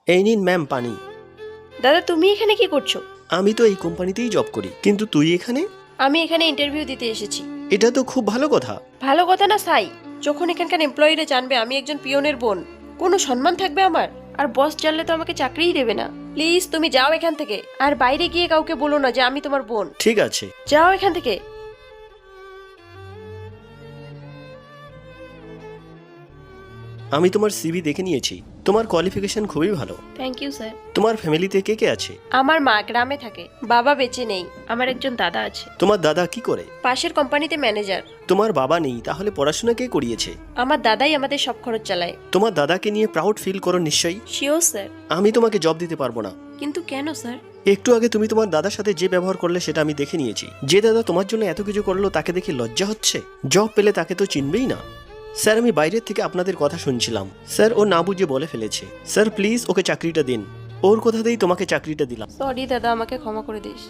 এই নিন ম্যাম পানি। দাদা তুমি এখানে কি করছো? আমি তো এই কোম্পানিতেই জব করি, কিন্তু তুই এখানে? আমি এখানে ইন্টারভিউ দিতে এসেছি। এটা তো খুব ভালো কথা। ভালো কথা না সাই, যখন এখানকার এমপ্লয়িরা জানবে আমি একজন পিয়নের বোন, কোনো সম্মান থাকবে আমার? আর বস জানলে তো আমাকে চাকরিই দেবে না। প্লিজ তুমি যাও এখান থেকে, আর বাইরে গিয়ে কাউকে বলো না যে আমি তোমার বোন। ঠিক আছে। যাও এখান থেকে। আমি তোমার সিভি দেখে নিয়েছি, তোমার কোয়ালিফিকেশন খুবই ভালো। Thank you sir. তোমার ফ্যামিলিতে কে কে আছে? আমার মা গ্রামে থাকে, বাবা বেঁচে নেই। আমার একজন দাদা আছে, তোমার দাদা কি করে? পাশের কোম্পানিতে ম্যানেজার। তোমার বাবা নেই, তাহলে পড়াশোনা কে করিয়েছে? আমার দাদাই আমাদের সব খরচ চালায়। তোমার দাদাকে নিয়ে প্রাউড ফিল করো নিশ্চয়ই। Sure sir. আমি তোমাকে জব দিতে পারবো না। কিন্তু কেন স্যার? একটু আগে তুমি তোমার দাদার সাথে যে ব্যবহার করলে সেটা আমি দেখে নিয়েছি। যে দাদা তোমার জন্য এত কিছু করলো তাকে দেখে লজ্জা হচ্ছে? জব পেলে তাকে তো চিনবেই না। স্যার আমি বাইরের থেকে আপনাদের কথা শুনছিলাম। স্যার ও না বুঝে বলে ফেলেছে। স্যার প্লিজ ওকে চাকরিটা দিন। ওর কথাতেই তোমাকে চাকরিটা দিলাম। সরি দাদা, আমাকে ক্ষমা করে দিস।